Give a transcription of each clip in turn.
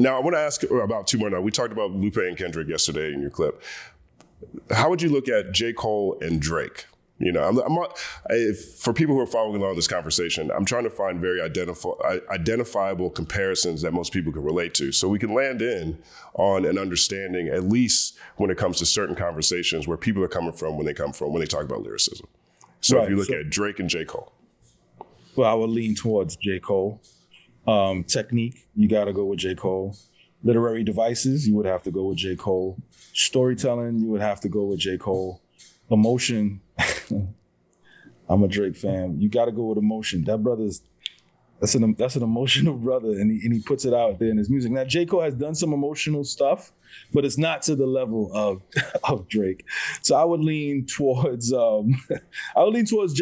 Now, I want to ask about two more. Now, we talked about Lupe and Kendrick yesterday in your clip. How would you look at J. Cole and Drake? You know, for people who are following along this conversation, I'm trying to find very identifiable comparisons that most people can relate to, so we can land in on an understanding, at least when it comes to certain conversations where people are coming from when they talk about lyricism. So right. If you look at Drake and J. Cole. Well, I would lean towards J. Cole. Technique, you got to go with J. Cole. Literary devices, you would have to go with J. Cole. Storytelling, you would have to go with J. Cole. Emotion, I'm a Drake fan. You got to go with emotion. That that's an emotional brother, and he puts it out there in his music. Now, J. Cole has done some emotional stuff, but it's not to the level of Drake. So I would lean towards J.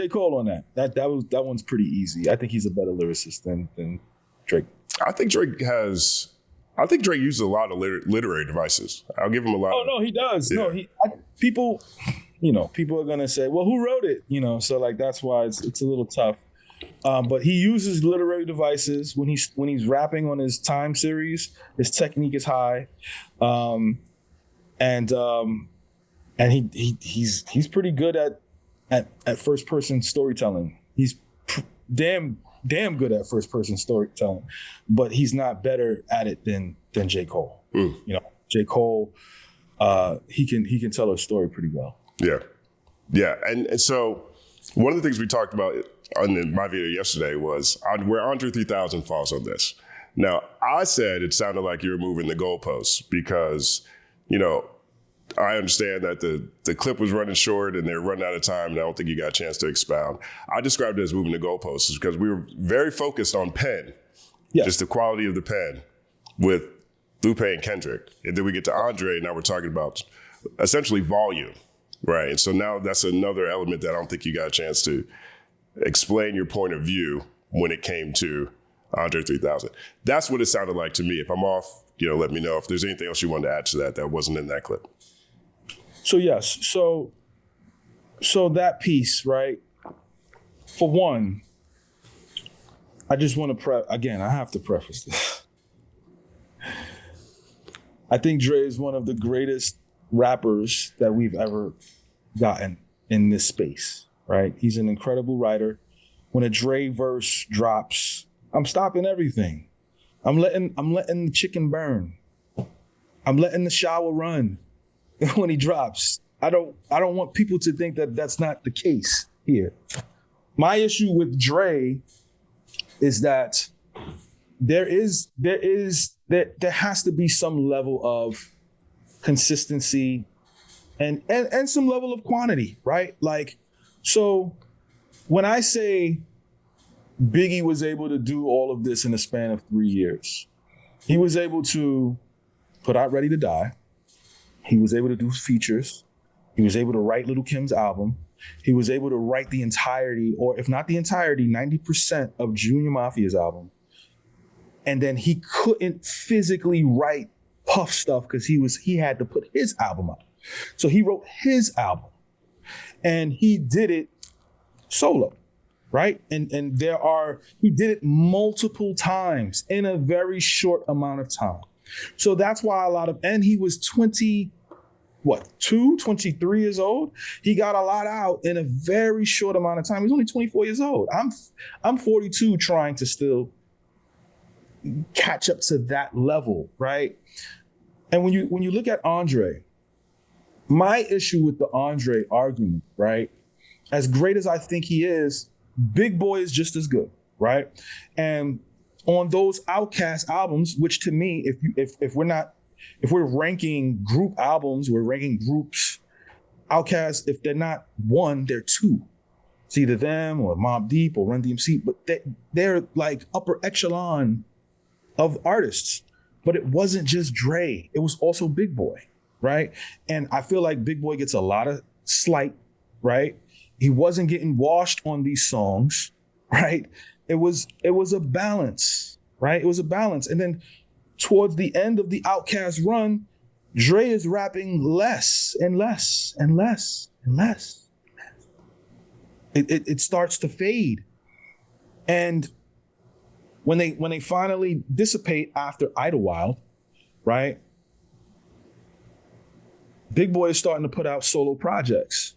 Cole on that. That one's pretty easy. I think he's a better lyricist than Drake. I think Drake uses a lot of literary devices. I'll give him a lot. Oh, no, he does. Yeah. No, people are going to say, well, who wrote it? You know, so like, that's why it's a little tough. But he uses literary devices when he's rapping on his Time series. His technique is high. And he's pretty good at first person storytelling. He's damn good at first person storytelling, but he's not better at it than J. Cole. You know, J. Cole, he can tell a story pretty well. Yeah. And so one of the things we talked about in my video yesterday was where Andre 3000 falls on this. Now, I said it sounded like you were moving the goalposts because, you know, I understand that the clip was running short and they're running out of time, and I don't think you got a chance to expound. I described it as moving the goalposts because we were very focused on pen, just the quality of the pen with Lupe and Kendrick. And then we get to Andre, and now we're talking about essentially volume, right? And so now that's another element that I don't think you got a chance to explain your point of view when it came to Andre 3000. That's what it sounded like to me. If I'm off, you know, let me know. If there's anything else you wanted to add to that wasn't in that clip. So yes, so that piece, right? For one, I just want to I have to preface this. I think Dre is one of the greatest rappers that we've ever gotten in this space, right? He's an incredible writer. When a Dre verse drops, I'm stopping everything. I'm letting the chicken burn. I'm letting the shower run. When he drops, I don't want people to think that that's not the case here. My issue with Dre is that there has to be some level of consistency and some level of quantity, right? Like, so when I say Biggie was able to do all of this in the span of 3 years, he was able to put out Ready to Die. He was able to do features. He was able to write Lil' Kim's album. He was able to write the entirety, or if not the entirety, 90% of Junior Mafia's album. And then he couldn't physically write Puff stuff because he had to put his album out. So he wrote his album and he did it solo, right? And he did it multiple times in a very short amount of time. So that's why and he was 23 years old. He got a lot out in a very short amount of time. He's only 24 years old. I'm 42 trying to still catch up to that level, right? And when you look at Andre, my issue with the Andre argument, right? As great as I think he is, Big Boy is just as good, right? And on those Outkast albums, which to me, if we're ranking group albums, we're ranking groups. Outkast, if they're not one, they're two. It's either them or Mobb Deep or Run DMC, but they're like upper echelon of artists. But it wasn't just Dre; it was also Big Boy, right? And I feel like Big Boy gets a lot of slight, right? He wasn't getting washed on these songs, right? It was a balance, right? It was a balance. And then towards the end of the Outkast run, Dre is rapping less and less and less and less. It starts to fade. And when they finally dissipate after Idlewild, right? Big Boy is starting to put out solo projects,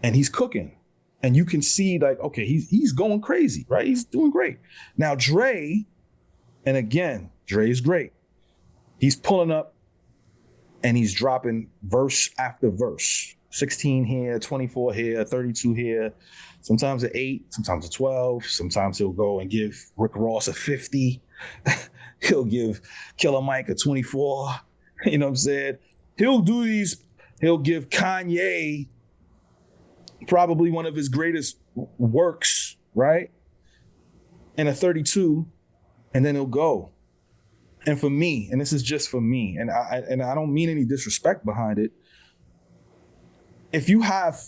and he's cooking. And you can see like, okay, he's going crazy, right? He's doing great. Now Dre, and again, Dre is great. He's pulling up and he's dropping verse after verse. 16 here, 24 here, 32 here. Sometimes an 8, sometimes a 12. Sometimes he'll go and give Rick Ross a 50. He'll give Killer Mike a 24. You know what I'm saying? He'll give Kanye probably one of his greatest works, right? And a 32, and then he'll go. And for me, and this is just for me, and I don't mean any disrespect behind it, if you have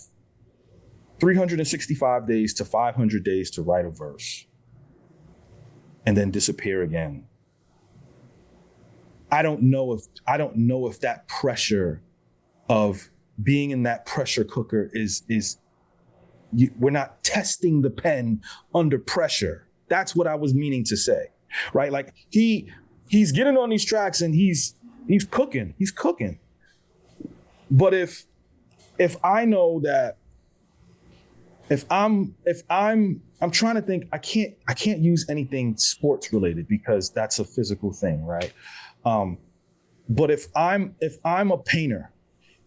365 days to 500 days to write a verse and then disappear again, I don't know if that pressure of being in that pressure cooker is we're not testing the pen under pressure. That's what I was meaning to say, right? Like he's getting on these tracks and he's cooking. But if I know that I'm trying to think, I can't use anything sports related because that's a physical thing, right? But if I'm a painter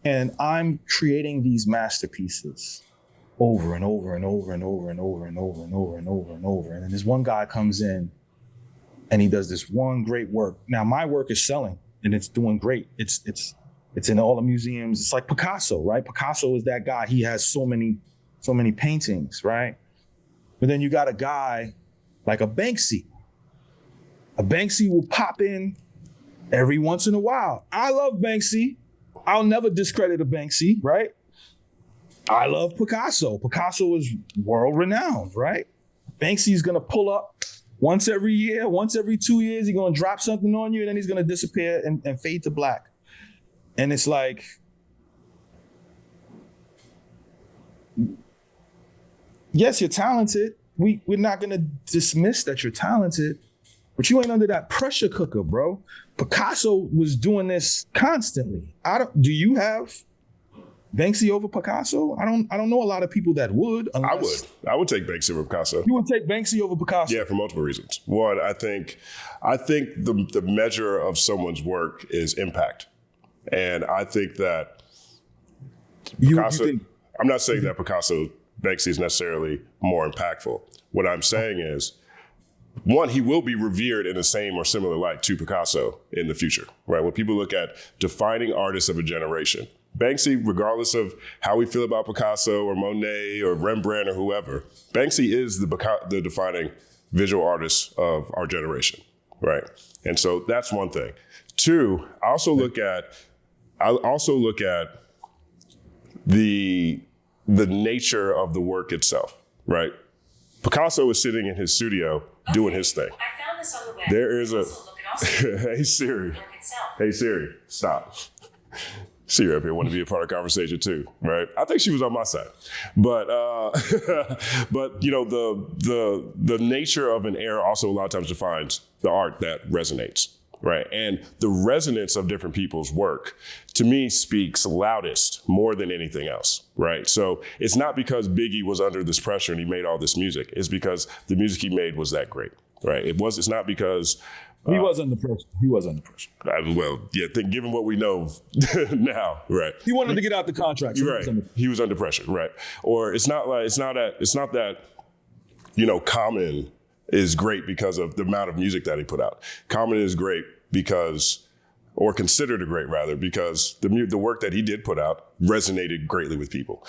and I'm creating these masterpieces over and over and over and over and over and over and over and over and over, and then this one guy comes in and he does this one great work. Now my work is selling and it's doing great. It's in all the museums. It's like Picasso, right? Picasso is that guy. He has so many paintings, right? But then you got a guy like a Banksy. A Banksy will pop in every once in a while. I love Banksy. I'll never discredit a Banksy, right? I love Picasso. Picasso is world renowned, right? Banksy's gonna pull up once every year, once every 2 years. He's gonna drop something on you and then he's gonna disappear and fade to black. And it's like, yes, you're talented. We're not gonna dismiss that you're talented, but you ain't under that pressure cooker, bro. Picasso was doing this constantly. Do you have Banksy over Picasso? I don't know a lot of people that would. I would take Banksy over Picasso. You would take Banksy over Picasso? Yeah, for multiple reasons. One, I think the measure of someone's work is impact. And I think that Picasso, I'm not saying that Banksy is necessarily more impactful. What I'm saying is, one, he will be revered in the same or similar light to Picasso in the future, right? When people look at defining artists of a generation, Banksy, regardless of how we feel about Picasso or Monet or Rembrandt or whoever, Banksy is the defining visual artist of our generation, right? And so that's one thing. Two, I also look at the nature of the work itself, right? Picasso is sitting in his studio doing his thing. I found this on the web. There is Hey Siri, stop. Siri up here wanted to be a part of the conversation too, right? I think she was on my side, but you know the nature of an era also a lot of times defines the art that resonates, right? And the resonance of different people's work to me speaks loudest more than anything else, right? So it's not because Biggie was under this pressure and he made all this music. It's because the music he made was that great, right? It's not because he was under pressure. Well, yeah, given what we know now, right? He wanted to get out the contract. So right. He was under pressure, right? Or it's not that, you know, Common is great because of the amount of music that he put out. Common is great or considered a great rather, because the work that he did put out resonated greatly with people.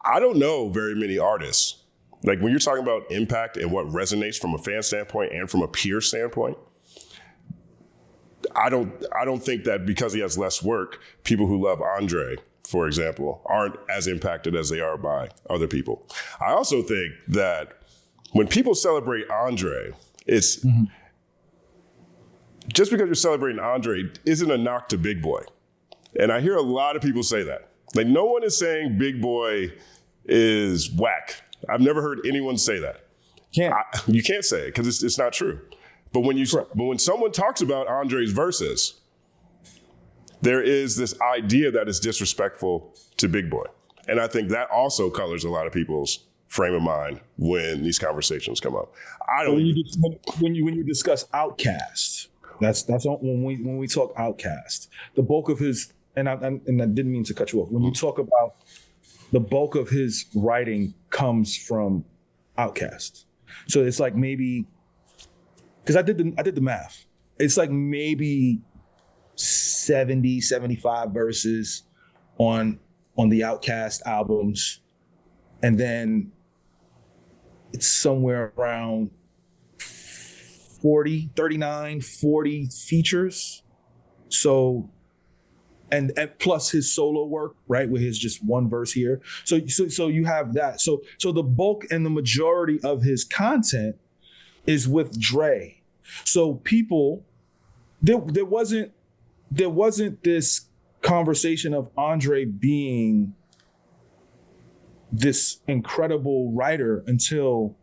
I don't know very many artists, like when you're talking about impact and what resonates from a fan standpoint and from a peer standpoint, I don't think that because he has less work, people who love Andre, for example, aren't as impacted as they are by other people. I also think that when people celebrate Andre, it's just because you're celebrating Andre isn't a knock to Big Boy. And I hear a lot of people say that. Like, no one is saying Big Boy is whack. I've never heard anyone say that. You can't say it because it's not true. But when someone talks about Andre's verses, there is this idea that is disrespectful to Big Boy. And I think that also colors a lot of people's frame of mind when these conversations come up. I don't. When you discuss Outkast, that's when we talk Outkast, the bulk of his and I didn't mean to cut you off. When you talk about the bulk of his writing comes from Outkast, so it's like maybe because I did the math. It's like maybe 70, 75 verses on the Outkast albums, and then it's somewhere around 39, 40 features. So, and plus his solo work, right, with his just one verse here. So you have that. So the bulk and the majority of his content is with Dre. So people, there wasn't this conversation of Andre being this incredible writer until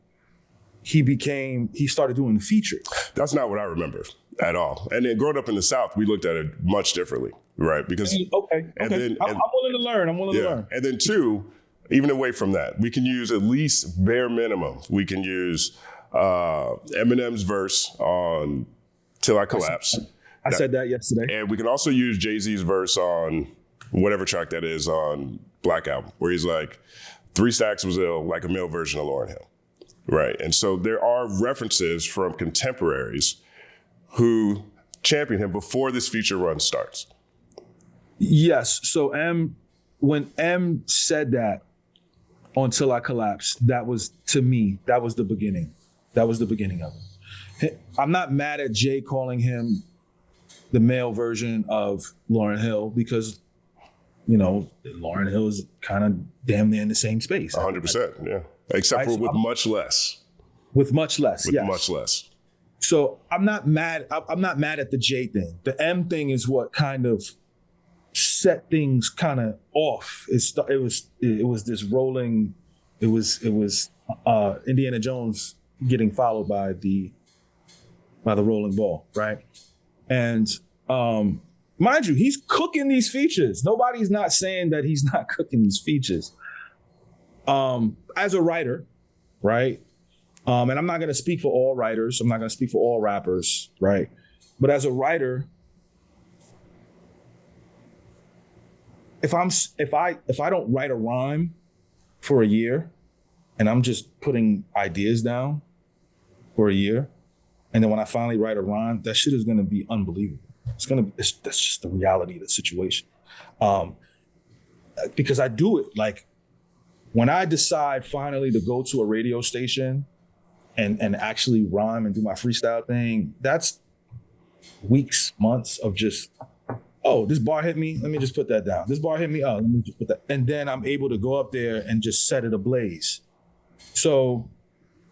he started doing the features. That's not what I remember at all. And then growing up in the South, we looked at it much differently, right? Because okay. I'm willing to learn. I'm willing to learn. And then two, even away from that, we can use at least bare minimum. We can use Eminem's verse on Till I Collapse. I said that yesterday. And we can also use Jay-Z's verse on whatever track that is on Black Album, where he's like, 3 Stacks was ill, like a male version of Lauryn Hill. Right. And so there are references from contemporaries who champion him before this feature run starts. Yes. So when M said that on Till I Collapsed, that was, to me, that was the beginning. That was the beginning of it. I'm not mad at Jay calling him the male version of Lauryn Hill because, you know, Lauryn Hill is kind of damn near in the same space. 100%, yeah. Except for with much less. With much less, with yes. much less. So I'm not mad. I'm not mad at the J thing. The M thing is what kind of set things kind of off. It was this rolling. It was Indiana Jones getting followed by the rolling ball, right? And mind you, he's cooking these features. Nobody's not saying that he's not cooking these features. As a writer, right? And I'm not going to speak for all writers. I'm not going to speak for all rappers, right? But as a writer, if I don't write a rhyme for a year, and I'm just putting ideas down for a year, and then when I finally write a rhyme, that shit is going to be unbelievable. That's just the reality of the situation. Because I do it like when I decide finally to go to a radio station and actually rhyme and do my freestyle thing, that's weeks, months of just, oh, this bar hit me, let me just put that down. This bar hit me, oh, let me just put that. And then I'm able to go up there and just set it ablaze. So,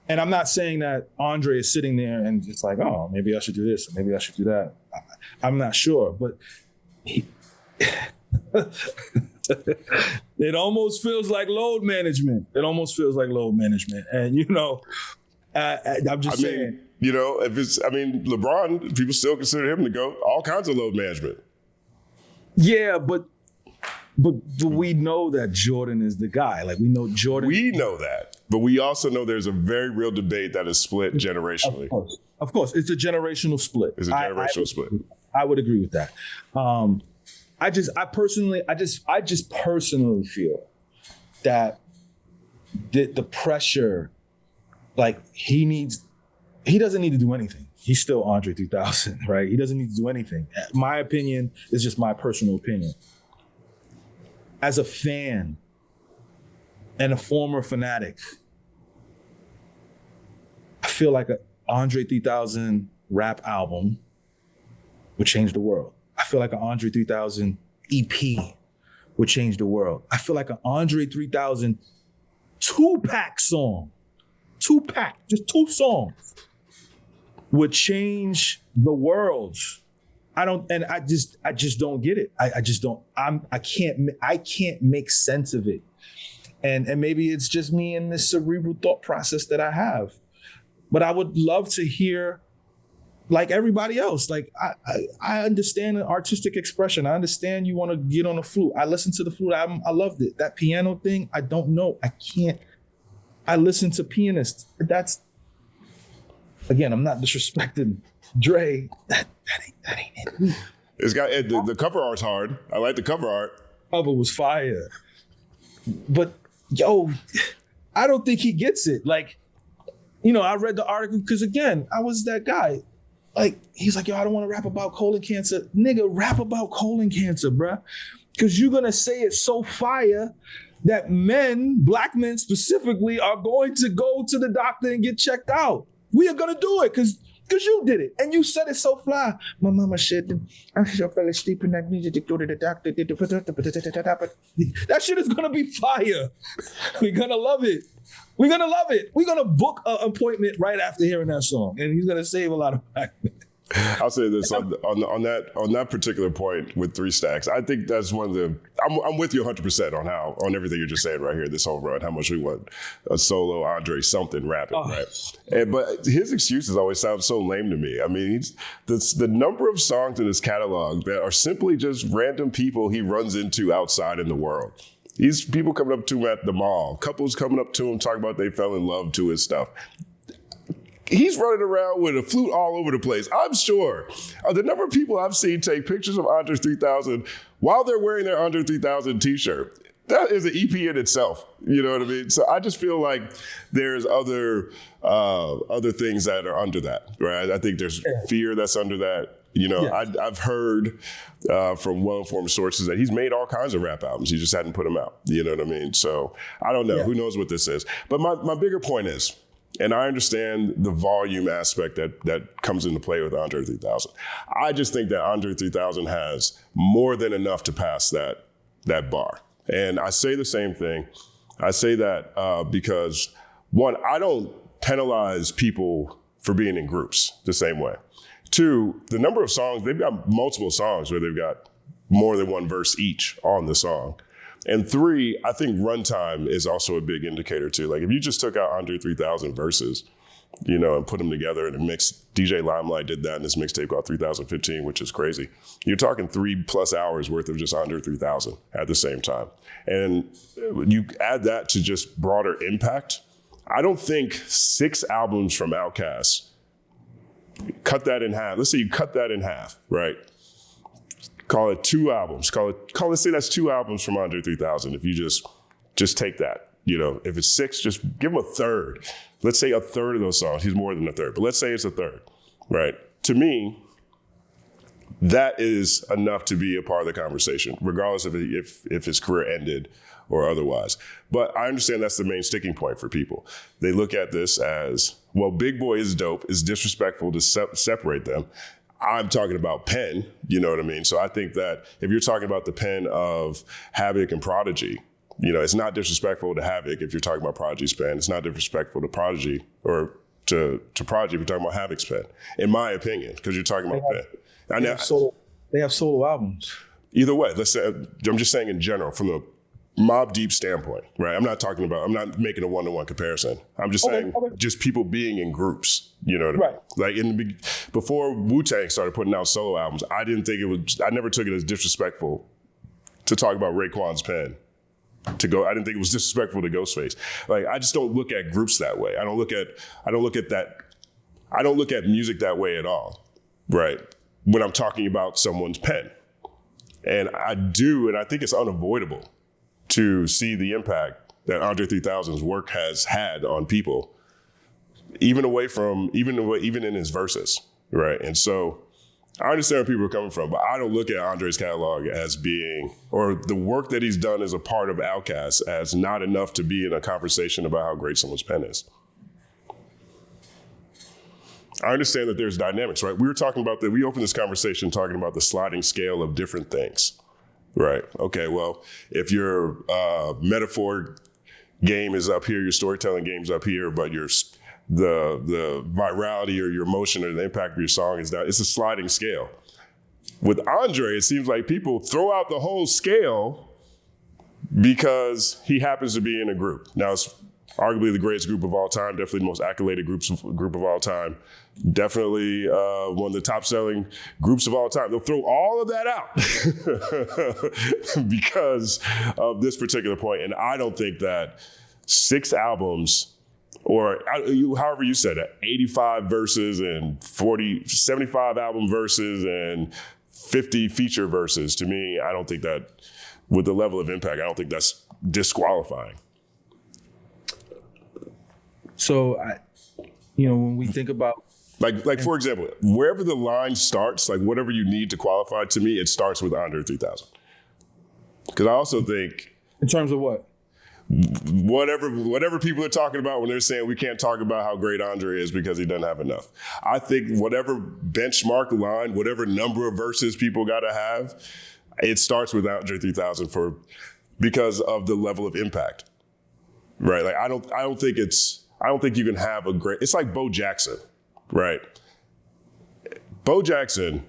and I'm not saying that Andre is sitting there and just like, oh, maybe I should do this, or maybe I should do that. I'm not sure, but it almost feels like load management. And, you know, I'm just saying. You know, LeBron, people still consider him to go all kinds of load management. Yeah, but we know that Jordan is the guy. Like, we know Jordan. We know that. But we also know there's a very real debate that is split generationally. Of course. It's a generational split. It's a generational split. I would agree with that. I just personally feel that the pressure, like he doesn't need to do anything. He's still Andre 3000, right? He doesn't need to do anything. My opinion is just my personal opinion. As a fan and a former fanatic, I feel like an Andre 3000 rap album would change the world. I feel like an Andre 3000 EP would change the world. I feel like an Andre 3000 2-pack song, just 2 songs would change the world. I just don't get it. I can't make sense of it. And maybe it's just me and this cerebral thought process that I have. But I would love to hear like everybody else. Like I understand the artistic expression. I understand you want to get on the flute. I listened to the flute album. I loved it. That piano thing, I don't know. I can't. I listen to pianists. That's, again, I'm not disrespecting Dre. That ain't it. It's got the cover art's hard. I like the cover art. Cover was fire. But yo, I don't think he gets it. Like, you know, I read the article because, again, I was that guy. Like, he's like, yo, I don't want to rap about colon cancer. Nigga, rap about colon cancer, bruh. Because you're going to say it's so fire that men, black men specifically, are going to go to the doctor and get checked out. We are going to do it because you did it. And you said it so fly. My mama said, I fell asleep and I needed to go to the doctor. That shit is going to be fire. We're going to love it. We're going to love it. We're going to book an appointment right after hearing that song. And he's going to save a lot of black men. I'll say this on that particular point with 3 Stacks. I think that's one of the. I'm with you 100% on everything you're just saying right here. This whole run, how much we want a solo Andre something rapping, right? But his excuses always sound so lame to me. I mean, the number of songs in his catalog that are simply just random people he runs into outside in the world. These people coming up to him at the mall, couples coming up to him talking about they fell in love to his stuff. He's running around with a flute all over the place. I'm sure the number of people I've seen take pictures of Andre 3000 while they're wearing their Andre 3000 t-shirt, that is an EP in itself. You know what I mean? So I just feel like there's other things that are under that, right? I think there's fear that's under that. You know, yeah. I've heard from well-informed sources that he's made all kinds of rap albums. He just hadn't put them out. You know what I mean? So I don't know. Yeah. Who knows what this is? But my bigger point is, and I understand the volume aspect that comes into play with Andre 3000. I just think that Andre 3000 has more than enough to pass that bar. And I say the same thing. I say that because, one, I don't penalize people for being in groups the same way. 2, the number of songs, they've got multiple songs where they've got more than one verse each on the song. And 3, I think runtime is also a big indicator too. Like if you just took out Andre 3000 verses, you know, and put them together in a mix, DJ Limelight did that in this mixtape called 3015, which is crazy. You're talking 3+ hours worth of just Andre 3000 at the same time. And you add that to just broader impact. I don't think 6 albums from Outkast, cut that in half. Let's say you cut that in half, right? Call it 2 albums. Let's say that's 2 albums from Andre 3000. If you just take that, you know, if it's 6, just give him a third. Let's say a third of those songs. He's more than a third, but let's say it's a third, right? To me, that is enough to be a part of the conversation, regardless of if his career ended or otherwise. But I understand that's the main sticking point for people. They look at this as, well, Big Boy is dope. It's disrespectful to separate them. I'm talking about pen, you know what I mean? So I think that if you're talking about the pen of Havoc and Prodigy, you know, it's not disrespectful to Havoc if you're talking about Prodigy's pen. It's not disrespectful to Prodigy or to Prodigy if you're talking about Havoc's pen, in my opinion, because you're talking about pen. They have solo albums. Either way, let's say, I'm just saying in general, from a Mobb Deep standpoint, right? I'm not making a one-to-one comparison. I'm just saying just people being in groups, you know what I mean? Right. Like before Wu-Tang started putting out solo albums, I never took it as disrespectful to talk about Raekwon's pen. I didn't think it was disrespectful to Ghostface. Like, I just don't look at groups that way. I don't look at music that way at all, right? When I'm talking about someone's pen. And I think it's unavoidable to see the impact that Andre 3000's work has had on people, even in his verses, right? And so I understand where people are coming from, but I don't look at Andre's catalog as being, or the work that he's done as a part of Outkast as not enough to be in a conversation about how great someone's pen is. I understand that there's dynamics, right? We opened this conversation talking about the sliding scale of different things. Right. Okay. Well, if your metaphor game is up here, your storytelling game's up here, but the virality or your emotion or the impact of your song is down. It's a sliding scale. With Andre, it seems like people throw out the whole scale because he happens to be in a group. Now, Arguably the greatest group of all time, definitely the most accoladed group of all time. Definitely one of the top selling groups of all time. They'll throw all of that out because of this particular point. And I don't think that 6 albums, or however you said it, 85 verses and 75 album verses and 50 feature verses, to me, I don't think that, with the level of impact, I don't think that's disqualifying. So, when we think about like for example, wherever the line starts, like whatever you need to qualify, to me, it starts with Andre 3000. Because I also think, in terms of what, whatever people are talking about when they're saying we can't talk about how great Andre is because he doesn't have enough. I think whatever benchmark line, whatever number of verses people got to have, it starts with Andre 3000 because of the level of impact, right? Like I don't think you can have a great. It's like Bo Jackson, right? Bo Jackson,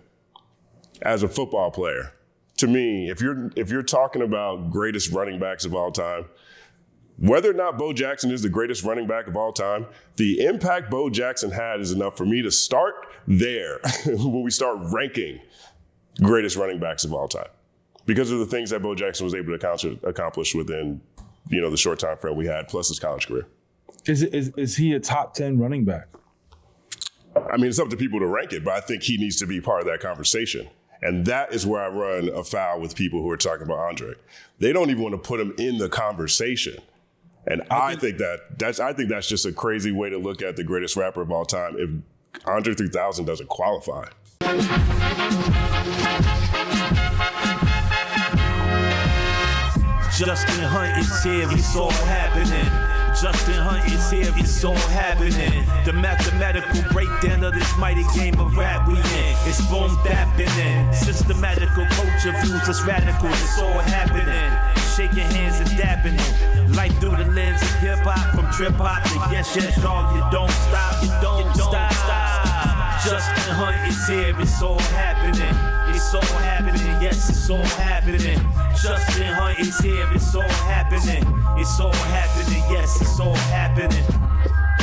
as a football player, to me, if you're talking about greatest running backs of all time, whether or not Bo Jackson is the greatest running back of all time, the impact Bo Jackson had is enough for me to start there when we start ranking greatest running backs of all time, because of the things that Bo Jackson was able to accomplish within, the short time frame we had, plus his college career. Is he a top 10 running back? I mean, it's up to people to rank it, but I think he needs to be part of that conversation. And that is where I run afoul with people who are talking about Andre. They don't even want to put him in the conversation. And I think that's just a crazy way to look at the greatest rapper of all time if Andre 3000 doesn't qualify. Justin Hunte is here, it's all happening. Justin Hunte is here, it's all happening. The mathematical breakdown of this mighty game of rap we in. It's boom bapping. Systematical culture views us radical, it's all happening. Shaking hands and dapping it. Life through the lens of hip hop, from trip hop to yes, dog, you don't stop, you don't stop. Justin Hunte is here, it's all happening. It's all happening, yes, it's all happening. Justin Hunte is here, it's all happening. It's all happening, yes, it's all happening.